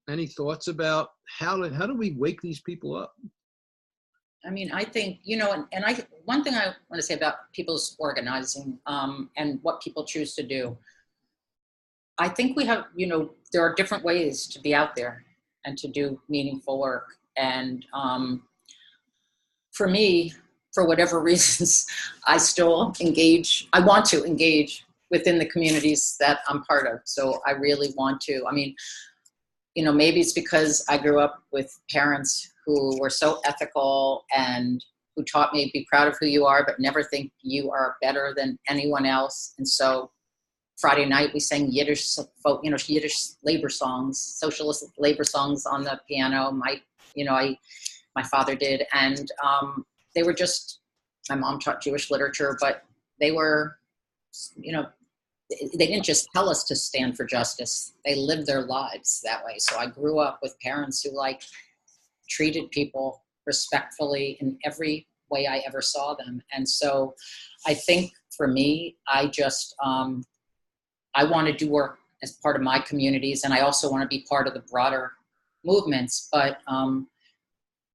[SPEAKER 1] Any thoughts about how do we wake these people up?
[SPEAKER 2] I mean, I think, one thing I want to say about people's organizing and what people choose to do, I think we have, there are different ways to be out there and to do meaningful work. And for me, for whatever reasons, I still engage, I want to engage within the communities that I'm part of. So I really want to. I mean, maybe it's because I grew up with parents who were so ethical and who taught me be proud of who you are, but never think you are better than anyone else. And so Friday night we sang Yiddish, Yiddish labor songs, socialist labor songs on the piano. My father did, and they were just. My mom taught Jewish literature, but they were, they didn't just tell us to stand for justice. They lived their lives that way. So I grew up with parents who treated people respectfully in every way I ever saw them. And so I think for me, I just, I want to do work as part of my communities. And I also want to be part of the broader movements. But,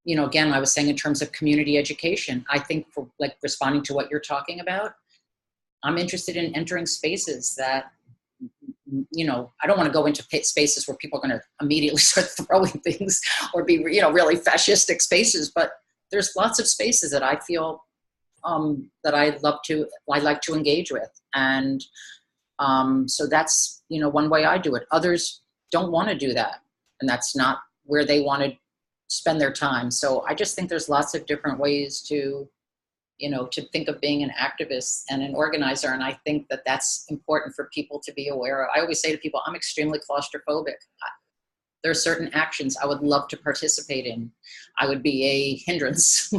[SPEAKER 2] again, I was saying in terms of community education, I think for responding to what you're talking about, I'm interested in entering spaces that, I don't want to go into spaces where people are going to immediately start throwing things or be, really fascistic spaces. But there's lots of spaces that I feel that I like to engage with. And so that's, one way I do it. Others don't want to do that. And that's not where they want to spend their time. So I just think there's lots of different ways to think of being an activist and an organizer. And I think that that's important for people to be aware of. I always say to people, I'm extremely claustrophobic. There are certain actions I would love to participate in. I would be a hindrance.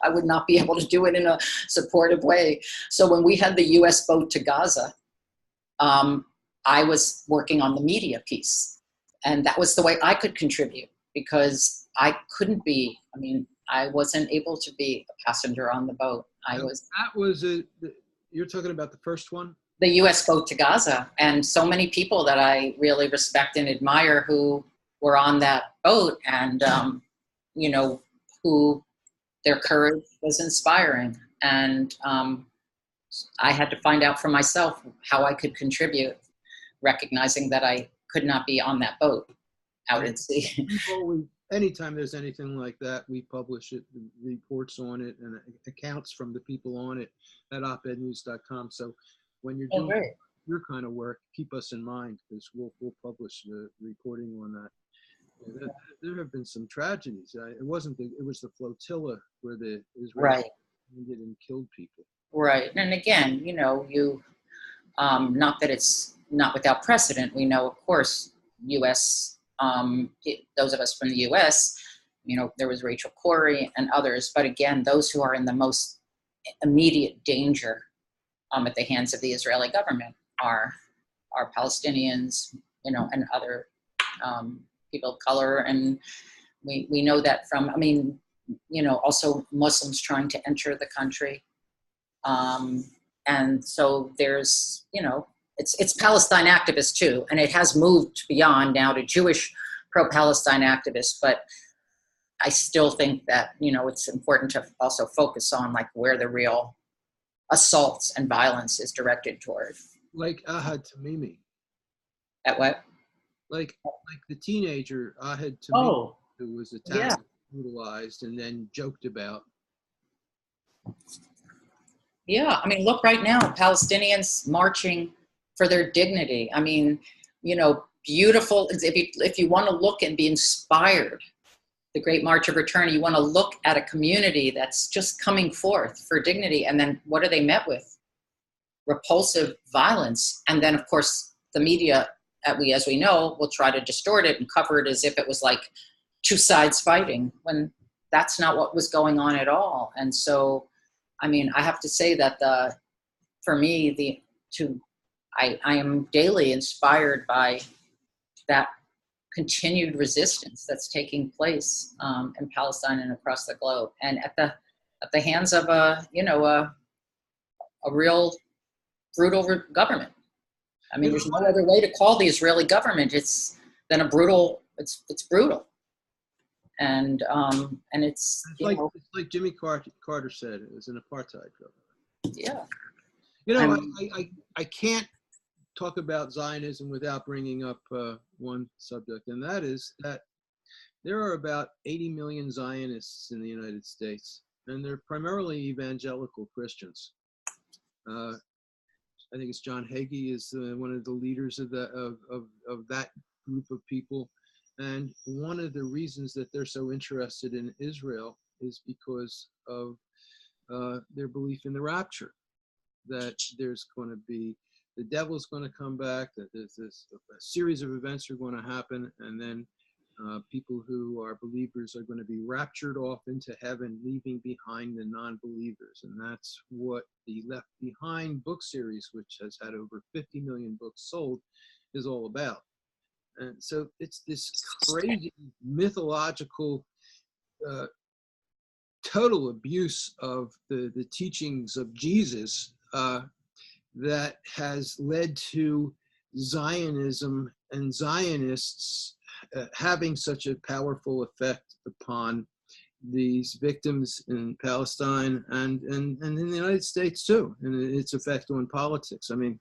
[SPEAKER 2] I would not be able to do it in a supportive way. So when we had the US boat to Gaza, I was working on the media piece. And that was the way I could contribute, because I couldn't be, I wasn't able to be a passenger on the boat.
[SPEAKER 1] You're talking about the first one?
[SPEAKER 2] The U.S. boat to Gaza. And so many people that I really respect and admire who were on that boat and, who their courage was inspiring. And I had to find out for myself how I could contribute, recognizing that I could not be on that boat out at sea.
[SPEAKER 1] Anytime there's anything like that, we publish it, reports on it, and accounts from the people on it at opednews.com. So when you're doing your kind of work, keep us in mind, because we'll publish the reporting on that. There have been some tragedies. It was the flotilla where the Israelis landed and killed people.
[SPEAKER 2] Right, and again, not that it's not without precedent. We know, of course, U.S. Those of us from the U.S., there was Rachel Corrie and others. But again, those who are in the most immediate danger at the hands of the Israeli government are Palestinians, and other people of color. And we know that from, also Muslims trying to enter the country. And so there's, it's Palestine activists too, and it has moved beyond now to Jewish pro-Palestine activists. But I still think that, it's important to also focus on where the real assaults and violence is directed toward.
[SPEAKER 1] Like Ahad Tamimi.
[SPEAKER 2] At what?
[SPEAKER 1] Like the teenager Ahad Tamimi, who was attacked, brutalized, and then joked about.
[SPEAKER 2] Yeah, look right now, Palestinians marching for their dignity. Beautiful. If you want to look and be inspired, the Great March of Return, you want to look at a community that's just coming forth for dignity. And then what are they met with? Repulsive violence. And then, of course, the media, as we know, will try to distort it and cover it as if it was like two sides fighting, when that's not what was going on at all. And so, I have to say that for me, I am daily inspired by that continued resistance that's taking place in Palestine and across the globe, and at the hands of a real brutal government. I mean, there's no other way to call the Israeli government. It's brutal. It's brutal, and it's
[SPEAKER 1] like Jimmy Carter said, it was an apartheid government.
[SPEAKER 2] Yeah.
[SPEAKER 1] I can't talk about Zionism without bringing up one subject, and that is that there are about 80 million Zionists in the United States, and they're primarily evangelical Christians. I think it's John Hagee is one of the leaders of that group of people, and one of the reasons that they're so interested in Israel is because of their belief in the rapture, that there's going to be the devil's going to come back, that there's a series of events are going to happen, and then people who are believers are going to be raptured off into heaven, leaving behind the non-believers. And that's what the Left Behind book series, which has had over 50 million books sold, is all about. And so it's this crazy mythological total abuse of the teachings of Jesus that has led to Zionism and Zionists having such a powerful effect upon these victims in Palestine and in the United States too, and its effect on politics. I mean,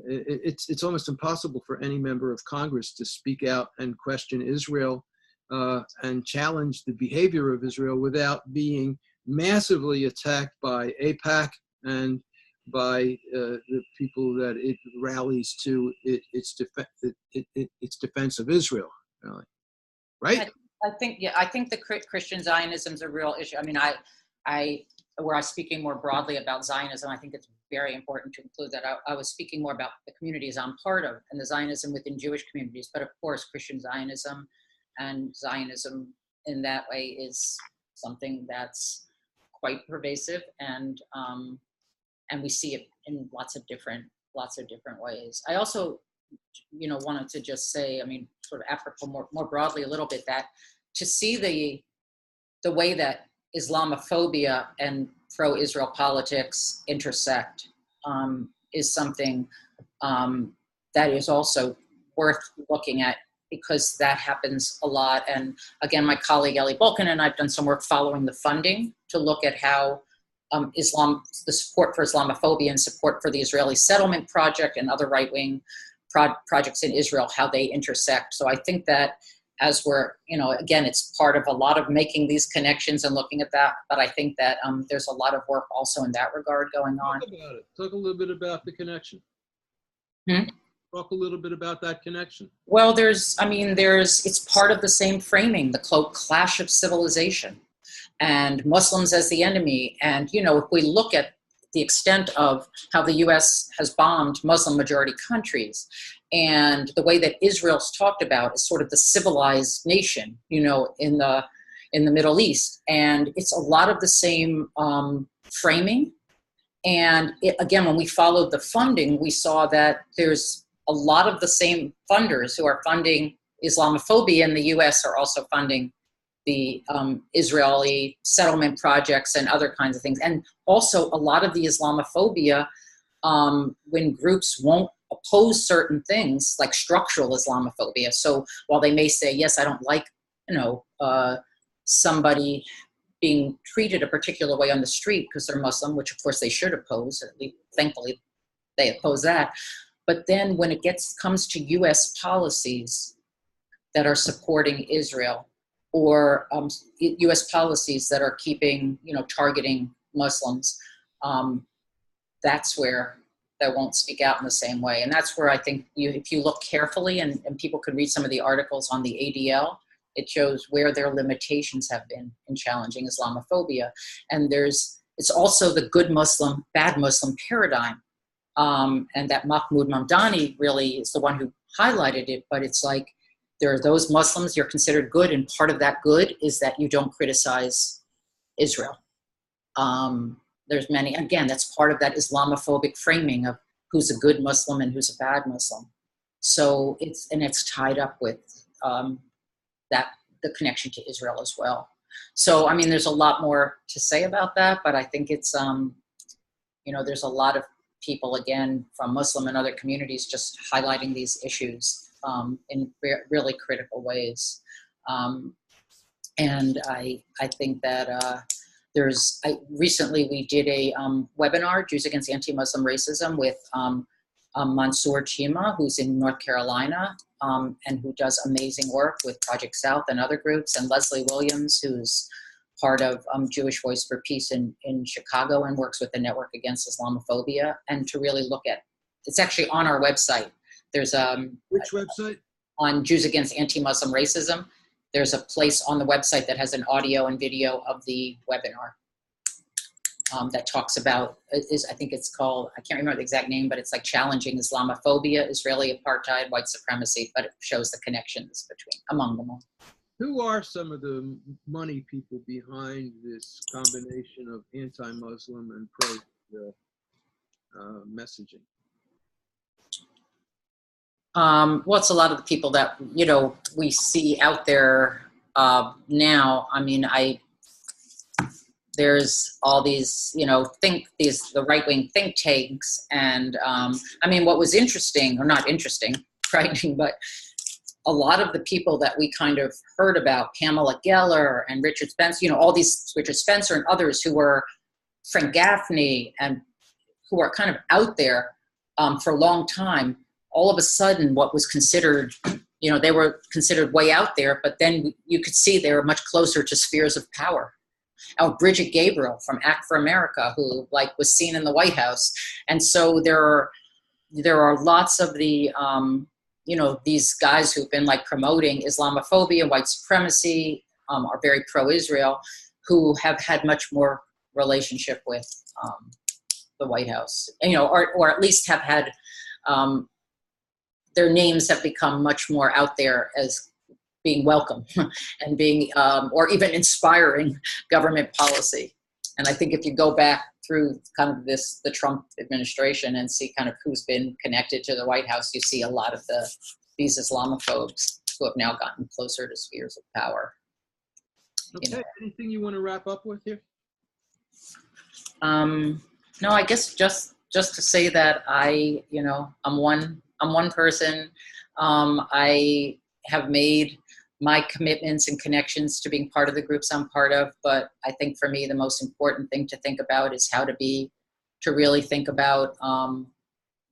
[SPEAKER 1] it's almost impossible for any member of Congress to speak out and question Israel and challenge the behavior of Israel without being massively attacked by AIPAC and by the people that it rallies to its defense of Israel, really. Right?
[SPEAKER 2] I think the Christian Zionism is a real issue. I mean, where I'm speaking more broadly about Zionism, I think it's very important to include that. I was speaking more about the communities I'm part of and the Zionism within Jewish communities, but of course, Christian Zionism and Zionism in that way is something that's quite pervasive, and we see it in lots of different ways. I also, wanted to just say, I mean, sort of apropos more broadly a little bit, that to see the way that Islamophobia and pro-Israel politics intersect is something that is also worth looking at, because that happens a lot. And again, my colleague Ellie Bulkin and I've done some work following the funding to look at how the support for Islamophobia and support for the Israeli settlement project and other right-wing projects in Israel, how they intersect. So I think that as we're, again, it's part of a lot of making these connections and looking at that, but I think that there's a lot of work also in that regard going on.
[SPEAKER 1] Talk about it. Talk a little bit about the connection. Talk a little bit about that connection.
[SPEAKER 2] Well, it's part of the same framing, the clash of civilization and Muslims as the enemy. And, if we look at the extent of how the U.S. has bombed Muslim majority countries and the way that Israel's talked about as sort of the civilized nation, in the Middle East. And it's a lot of the same framing. And again, when we followed the funding, we saw that there's a lot of the same funders who are funding Islamophobia in the U.S. are also funding the Israeli settlement projects and other kinds of things. And also a lot of the Islamophobia, when groups won't oppose certain things, like structural Islamophobia. So while they may say, yes, I don't like, somebody being treated a particular way on the street because they're Muslim, which of course they should oppose, at least thankfully they oppose that. But then when it comes to U.S. policies that are supporting Israel, or U.S. policies that are targeting Muslims, that's where they won't speak out in the same way. And that's where I think if you look carefully, and people could read some of the articles on the ADL, it shows where their limitations have been in challenging Islamophobia. And it's also the good Muslim, bad Muslim paradigm. And that Mahmoud Mamdani really is the one who highlighted it, but it's like, there are those Muslims, you're considered good, and part of that good is that you don't criticize Israel. There's many, again, that's part of that Islamophobic framing of who's a good Muslim and who's a bad Muslim. So it's tied up with the connection to Israel as well. So, I mean, there's a lot more to say about that, but I think it's, there's a lot of people, again, from Muslim and other communities just highlighting these issues in really critical ways. And I think that recently we did a webinar, Jews Against Anti-Muslim Racism, with Mansour Chima, who's in North Carolina, and who does amazing work with Project South and other groups, and Leslie Williams, who's part of Jewish Voice for Peace in Chicago and works with the Network Against Islamophobia, and to really look at, it's actually on our website. There's
[SPEAKER 1] which website?
[SPEAKER 2] On Jews Against Anti-Muslim Racism. There's a place on the website that has an audio and video of the webinar that talks about, I think it's called, I can't remember the exact name, but it's like Challenging Islamophobia, Israeli Apartheid, White Supremacy, but it shows the connections among them all.
[SPEAKER 1] Who are some of the money people behind this combination of anti-Muslim and pro-Israel messaging?
[SPEAKER 2] Well, it's a lot of the people that, we see out there now. I mean, there's all these, the right-wing think tanks. And I mean, what was interesting, or not interesting, frightening, but a lot of the people that we kind of heard about, Pamela Geller and Richard Spencer, all these, Richard Spencer and others who were, Frank Gaffney, and who are kind of out there for a long time, all of a sudden what was considered, they were considered way out there, but then you could see they were much closer to spheres of power. Bridget Gabriel from Act for America, who was seen in the White House. And so there are lots of the, these guys who've been promoting Islamophobia, white supremacy, are very pro-Israel, who have had much more relationship with the White House, or at least have had, their names have become much more out there as being welcome and being, or even inspiring government policy. And I think if you go back through kind of the Trump administration and see kind of who's been connected to the White House, you see a lot of these Islamophobes who have now gotten closer to spheres of power.
[SPEAKER 1] Okay, anything you want to wrap up with here?
[SPEAKER 2] No, I guess just to say that I'm one person. I have made my commitments and connections to being part of the groups I'm part of, but I think for me the most important thing to think about is how to really think about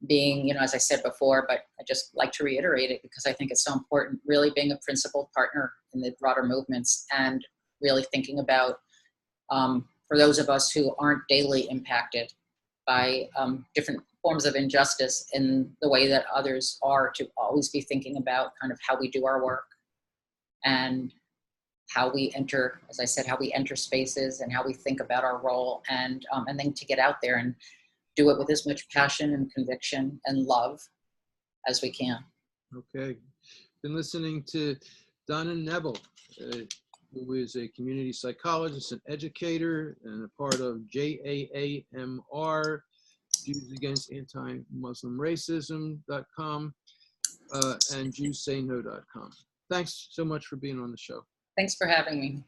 [SPEAKER 2] being, as I said before, but I just like to reiterate it because I think it's so important, really being a principled partner in the broader movements, and really thinking about, for those of us who aren't daily impacted by different forms of injustice in the way that others are, to always be thinking about kind of how we do our work and how we enter, as I said, how we enter spaces and how we think about our role, and then to get out there and do it with as much passion and conviction and love as we can. Okay.
[SPEAKER 1] Been listening to Donna Nevel, who is a community psychologist and educator and a part of JAAMR, Jews Against Anti-Muslim Racism.com, and JewsSayNo.com. Thanks so much for being on the show.
[SPEAKER 2] Thanks for having me.